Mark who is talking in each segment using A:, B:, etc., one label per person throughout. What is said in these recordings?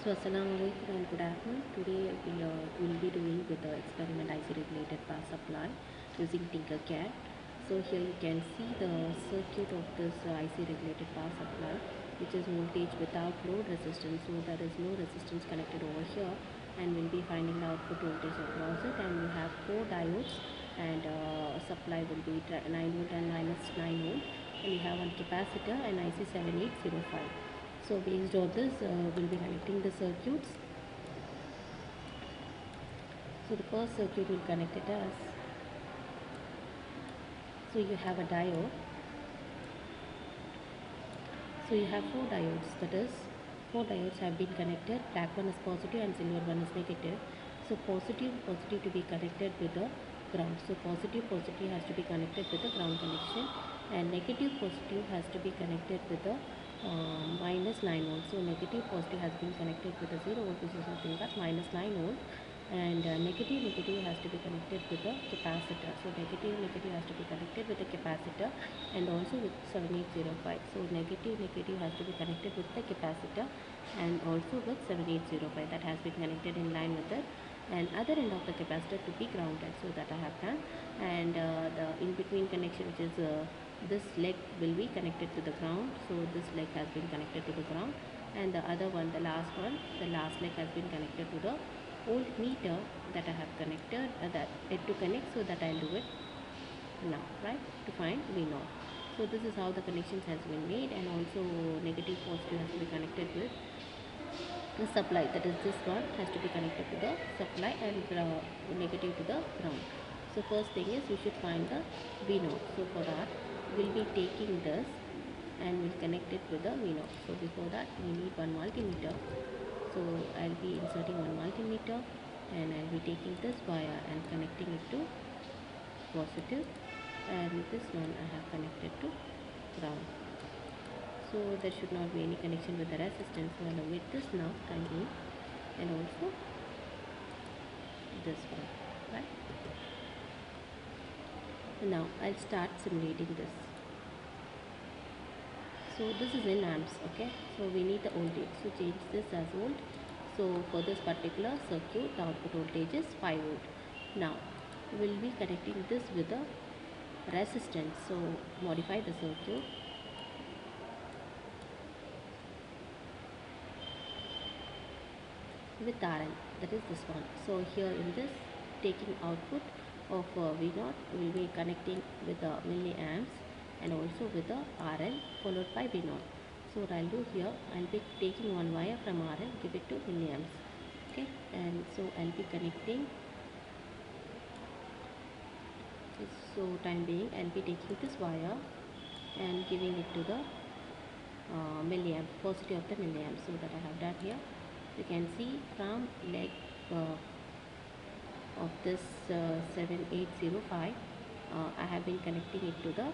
A: So Assalamu alaikum and good afternoon. Today we'll be doing with the experiment IC regulated power supply using Tinkercad. So here you can see the circuit of this IC regulated power supply, which is voltage without load resistance. So there is no resistance connected over here, and we'll be finding the output voltage across it. And we have 4 diodes, and supply will be 9 volt and minus 9 volt. And we have one capacitor and IC 7805. So based on this, we'll be connecting the circuits. So the first circuit will connect it as, so you have a diode. So you have 4 diodes, that is 4 diodes have been connected. Black one is positive and silver one is negative. So positive to be connected with the ground. So positive has to be connected with the ground connection, and negative has to be connected with the minus 9 volt. So negative has been connected with the 0 volt, which is nothing but minus 9 volt, and negative has to be connected with the capacitor. So negative has to be connected with the capacitor and also with 7805. So negative has to be connected with the capacitor and also with 7805. That has been connected in line with it, and other end of the capacitor to be grounded. So that I have done, and the in between connection, which is this leg, will be connected to the ground. So this leg has been connected to the ground, and the other one, the last leg has been connected to the voltmeter that I have connected, that it to connect. So that I'll do it now, right, to find V0. So this is how the connections has been made, and also negative positive has to be connected with the supply, that is this one has to be connected to the supply, and negative to the ground. So first thing is we should find the V0. So for that we'll be taking this and we'll connect it with the V0. So before that we need one multimeter. So I'll be inserting one multimeter, and I'll be taking this wire and connecting it to positive, and this one I have connected to ground. So there should not be any connection with the resistance. So I'll omit this now, time being, and also this one, right? Now I'll start simulating this. So this is in amps, okay? So we need the voltage. So change this as volt. So for this particular circuit, the output voltage is 5 volt. Now we'll be connecting this with a resistance. So modify the circuit. With RL, that is this one. So here in this, taking output of V0, will be connecting with the milliamps and also with the RL followed by V0. So what I'll do here, I'll be taking one wire from RL, give it to milliamps, okay, and so I'll be connecting. So time being, I'll be taking this wire and giving it to the milliamp, positive of the milliamp. So that I have done here. You can see from leg of this 7805, I have been connecting it to the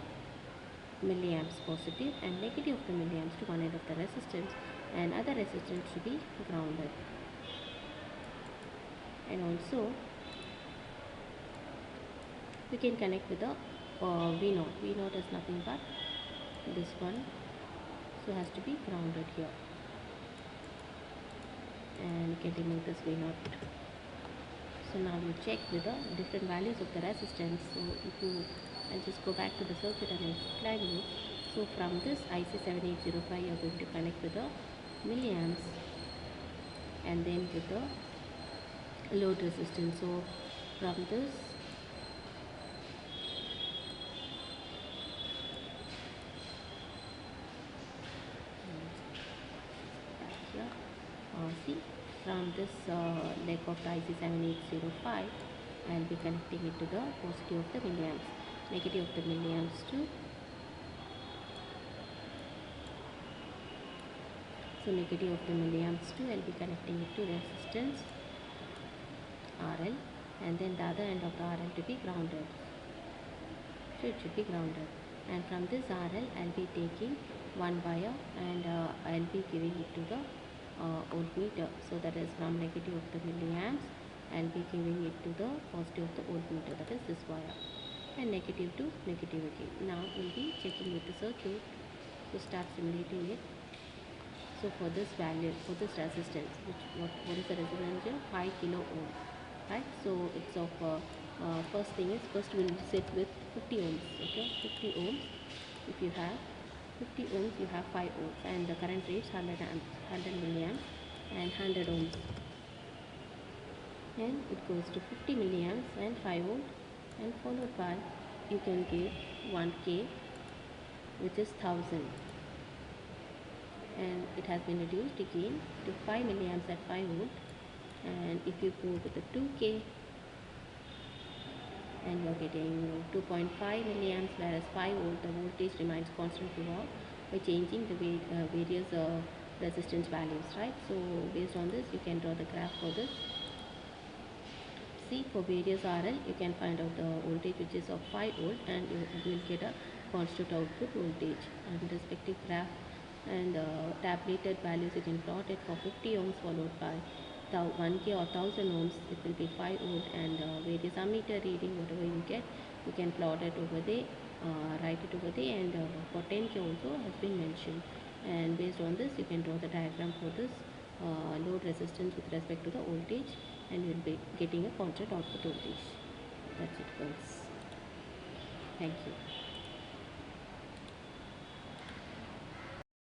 A: milliamps positive, and negative of the milliamps to one end of the resistance, and other resistance to be grounded. And also we can connect with the V0. V0 is nothing but this one, so has to be grounded here, and you can remove this V0. So now you check with the different values of the resistance. So if you, I'll just go back to the circuit and explain you. So from this IC 7805, you are going to connect with the milliamps and then with the load resistance. So from this, here, see, from this leg of the IC 7805, I will be connecting it to the positive of the milliamps, negative of the milliamps to, so negative of the milliamps to, I will be connecting it to resistance RL, and then the other end of the RL to be grounded. So it should be grounded, and from this RL I will be taking one wire, and I will be giving it to the voltmeter. So that is from negative of the milliamps, I'll be giving it to the positive of the voltmeter, that is this wire, and negative to negative again. Now we'll be checking with the circuit to start simulating it. So for this value, for this resistance, what is the resistance here? 5 kilo ohm, right? So it's of first thing is, first we'll set with 50 ohms. Okay, 50 ohms. If you have 50 ohms, you have 5 ohms, and the current rates 100 amps, 100 milliamps, and 100 ohms, and it goes to 50 milliamps and 5 volt, and followed by you can give 1k, which is 1000, and it has been reduced again to 5 milliamps at 5 volt. And if you go with the 2k, and you are getting 2.5 milliamps, whereas 5 volt the voltage remains constant throughout by changing the various resistance values, right? So based on this you can draw the graph for this. See, for various RL you can find out the voltage which is of 5 volt, and you will get a constant output voltage and respective graph, and tabulated values you can plot it for 50 ohms, followed by 1k or 1000 ohms, it will be 5 volt, and various ammeter reading, whatever you get, you can plot it over there, write it over there, and for 10k also has been mentioned. And based on this you can draw the diagram for this load resistance with respect to the voltage, and you will be getting a constant output voltage. That's it, girls. Thank you.